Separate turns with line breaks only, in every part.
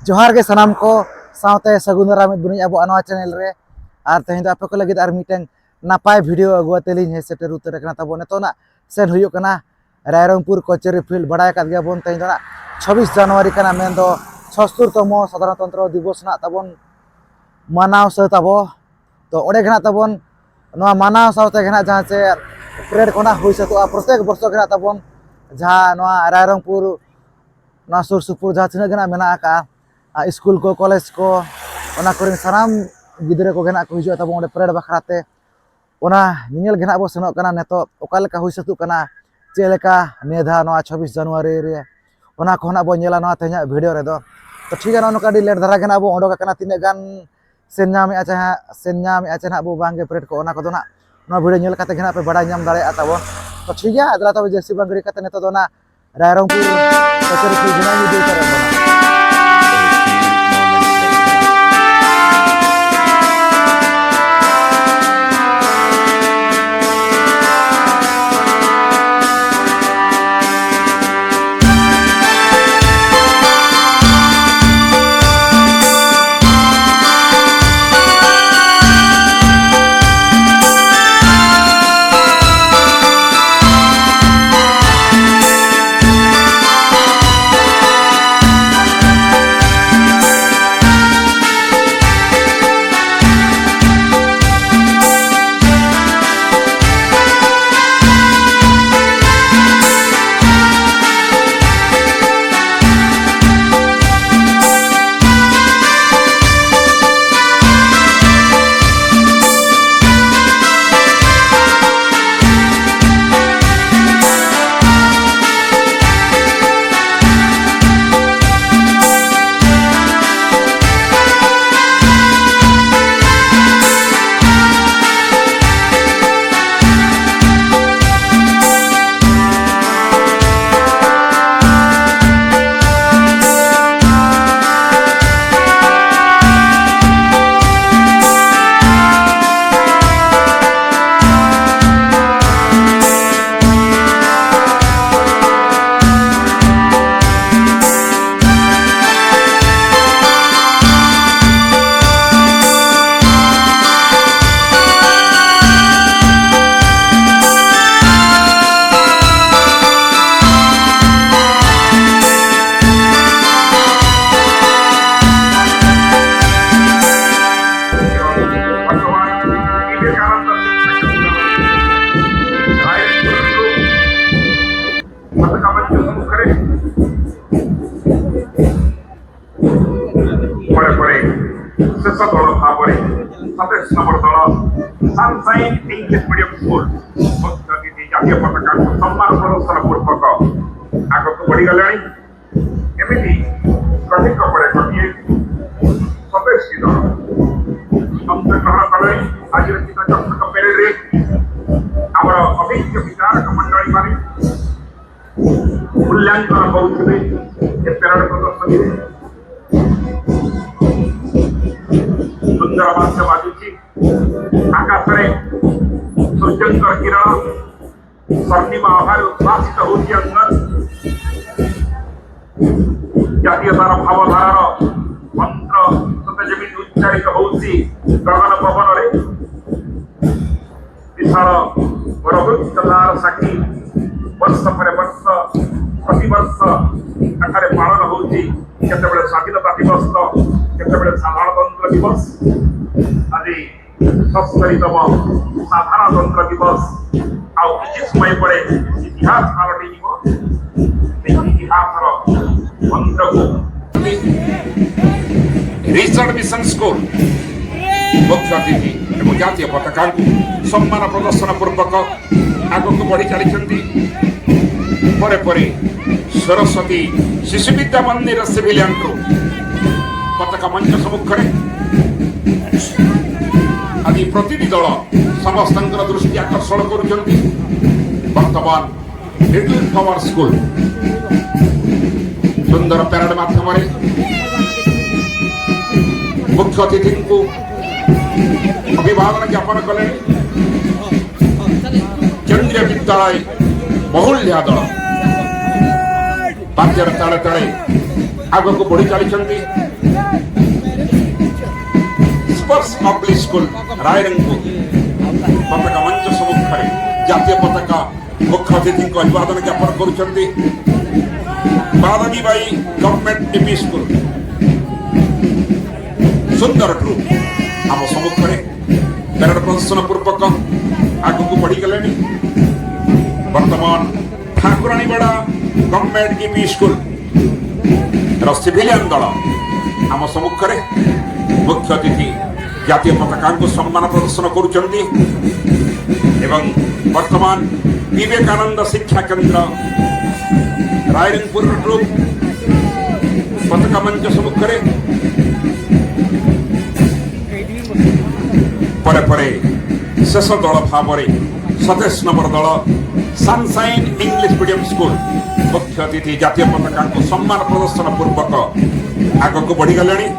जोहार के सनाम को सावते सगुनरा में बुनी अब अनवा चैनल रे और तेज दो आपे को लगे और मीटिंग नापाय वीडियो अगुआतेली हे सेटर उतर कना तबो नेतोना सेन हुयो कना रायरंगपुर कचेरी फील्ड बड़ा कर गया बोन तेज दो 26 जनवरी कना मेन दो 76तम साधारणतंत्र दिवस ना तबन मानाव से तबो तो ओडे घना तबन नवा मानाव सावते घना जहां से परेड कोना हुई सतो प्रत्येक वर्ष घना तबन जहां नवा रायरंगपुर ना सुर सुपुर जहां तिना घना मेना का स्कूल को कॉलेज को ओना करें साराम गिद्रे को घना को हिजो तबो ओडे परेड बखराते ओना निनेल घना बो सेनो कना नेतो ओका लेका हुई सतु कना चेलेका नेधा नवा 26 जनवरी रे ओना कोना बो नेला नवा तेजा वीडियो रे दो तो ठीक है नोका डी लेट धरा घना बो ओडो कना तिने गान सेन्या में आचा ना बो बांगे परेड को ओना को दोना नो वीडियो नेल काते घना पे बड़ा नाम दाड़े आताबो तो ठीक है अदला तो जैसी बांगड़ी काते नेतो दोना रायरंगपुर कचेरी की घना वीडियो करे
Sunshine English Medium School জাতীয় পতাকাକୁ সম্মান প্রদর্শন পূর্বক আগত বଢ଼ିଗଲେଣି ଏମିତି ପ୍ରତ୍ୟେକ ପରେ ଗୋଟିଏ 27ଟି ଦଳ ଅଂଶଗ୍ରହଣ କଲେଣି ଆଜିର ଚିତ୍ରଚର୍ଚ୍ଚକ ପେରେଡରେ ଆମର ଅଭିଜ୍ଞ ବିଚାରକ ମଣ୍ଡଳୀ ମାନେ ମୂଲ୍ୟାଙ୍କନ କରୁଥିବେ ଏ ପେରେଡ ପ୍ରଦର୍ଶନୀରେ सुंदर बात बाजुची आकाश में सूर्यंकर किरण स्वर्णिमा आभार उद्भासित होती अंदर जातीयतार भावधारार मंत्र सते जमी उच्चारित होती गगन पवन रे विशाल बरवृक्षधार साक्षी वर्ष पर वर्ष प्रति वर्ष एठारे पालन होती केतेबेले स्वाधीनता दिवस तो केतेबेले साधारणतंत्र दिवस आदि 70तम साधारणतंत्र दिवस आउ किछि समय पड़े इतिहास पालटी जीव इतिहासर मंत्र को रिसर्च मिशन स्कूल मुख्य अतिथि एवं जातीय पताका सम्मान प्रदर्शन पूर्वक आगक बढ़ी चली परे परे सरस्वती शिशु विद्या मंदिर सिविलियन पताका मंच सम्मुखें आदि प्रतिनिधि दल समस्त दृष्टि आकर्षण कर लिटिल फ्लावर स्कूल सुंदर परेड माध्यम मुख्य अतिथि को अभिवादन ज्ञापन कले केंद्रीय विद्यालय बहुल्य दल बाद्यर ताले ताले आग को बढ़ी चली स्पर्श पब्लिक स्कूल रायरंगपुर पताका मंच सम्मुखें जातीय पताका मुख्य अतिथि को अभिवादन ज्ञापन करुछंती बादामी बाई गवर्नमेंट एपी स्कूल सुंदर ग्रुप आम सम्मुखें परेड प्रदर्शन पूर्वक आगक बढ़ी गले वर्तमान ठाकुराणीवाड़ा गवर्नमेंट एपी स्कूल सिविलियन दल आम सम्मुखें मुख्य अतिथि जातीय पताका को सम्मान प्रदर्शन करुछंती एवं वर्तमान विवेकानंद शिक्षा केंद्र रायरंगपुर ग्रुप पताका मंच सम्मुखें परे परे शेष दल भाव 27 नंबर दल सनशाइन इंग्लिश मीडियम स्कूल मुख्य अतिथि जातीय पताका को सम्मान प्रदर्शन पूर्वक आगक बढ़ी गले।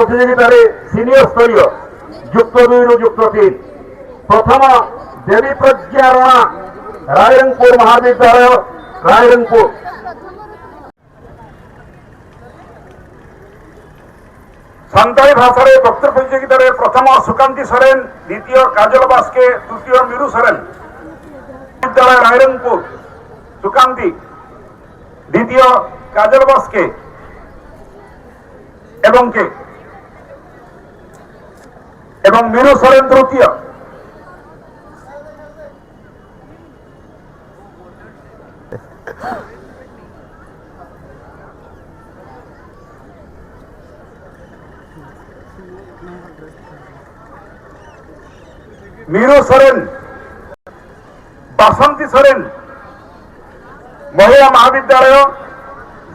प्रतियोगिता सिनियर स्तरीय युक्त 2 रु युक्त 3 प्रथम देवी प्रज्ञा राणा रायरंगपुर महाविद्यालय रायरंगपुर। सान्ताली भाषा वक्तृत्व प्रतियोगिता प्रथम सुकांती सोरेन, द्वितीय काजल बास्के, तृतीय मीरू सोरेन। विद्यालय रायरंगपुर सुकांती, द्वितीय काजल बास्के एवं मीरू सोरेन तृतीय। मीरू सोरेन, बासंती सोरेन महिला महाविद्यालय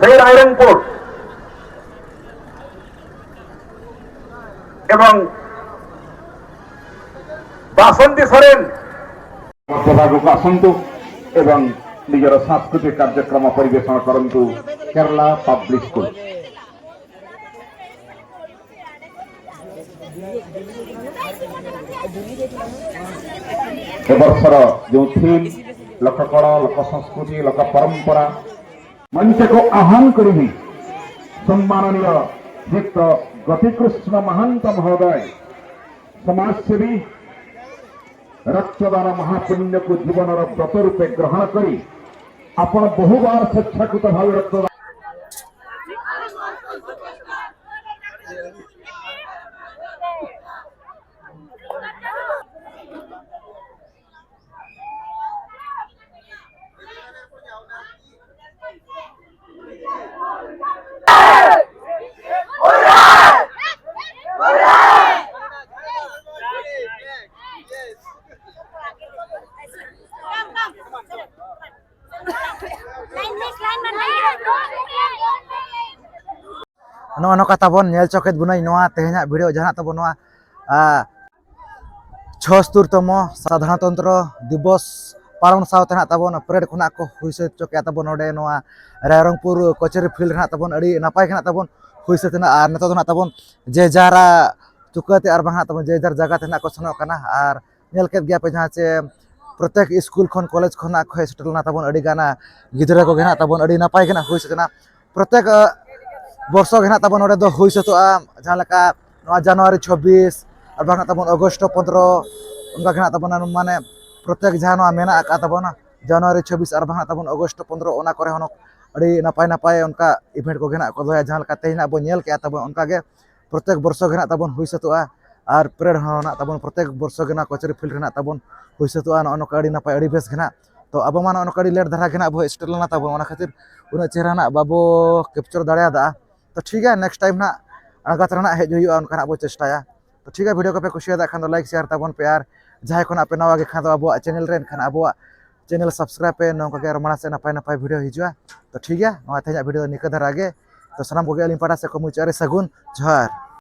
से रायरंगपुर एवं बासंती सोरेन मध्यभाग आसतु एवं निजर सांस्कृतिक कार्यक्रम परिवेषण करंतु केरला पब्लिक स्कूल। वर्षर जो थीम लोककला, लोक संस्कृति, लोक परंपरा मंच को आह्वान करी सम्माननीय श्रीयुक्त गतिकृष्ण महंत महोदय समाजसेवी रक्तदान महापुण्य को जीवन व्रत रूपे ग्रहण करी आपण बहुबार स्वेच्छाकृत भाव रक्तदान
नोका ताबन नेल चौकेत बुनाई नोआ तेहना वीडियो जहां ताबन नोआ 76तम साधारणतंत्र दिवस पालन साथ ताबन परेड खुना को हुइसे चौके ताबन नोडे नोआ रायरंगपुर कचेरी फील्ड रहा ताबन अड़ी नापाय खना ताबन हुइसे तना आर नतो ना ताबन जे जारा चुकाते आर बांगा ताबन जे जार जगह तना को सनो कना आर नेल केत गया पे जहां से प्रत्येक स्कूल खन कॉलेज खना खो सेटल ना ताबन अड़ी गाना गिदरा को गेना ताबन अड़ी नापाय गना हुइसे तना प्रत्येक वर्ष गेना ताबन नोडे दो हुइ सतोआ जहां लका जनवरी 26 और बांगा ताबन अगस्त 15 उनका गेना ताबन माने प्रत्येक जहां मेना का ताबन जनवरी 26 और बांगा ताबन अगस्त 15 ओना करे हनो अड़ी नापाय नापाय उनका इवेंट को गेना को दोया जहां लका तेना बो नेल के ताबन उनका गे प्रत्येक वर्ष गेना ताबन हुइ सतोआ और परेड होना ताबन प्रत्येक वर्ष गेना कचेरी फील्ड रेना ताबन हुइ सतोआ नका अड़ी नापाय अड़ी बेस गेना तो अब मा नका अड़ी लेट धरा गेना अब स्टेल ना ताबन ओना खातिर उना चेहरा ना बाबो कैप्चर दाड़ा दा। तो ठीक है नेक्स्ट टाइम ना आगात रना हेज हुआ उनका बो चेष्टाया। तो ठीक है वीडियो को पे कुशिया खान लाइक शेयर ताबन पे और जहां को पे नवा गे खान अब चैनल रे खान अब चैनल सब्सक्राइब पे नौका के माना से नपाय नपाय वीडियो हिजुआ। तो ठीक है तेज वीडियो निका धरा गे तो सामान को पाटा से को मुचारे सगुन जोहार।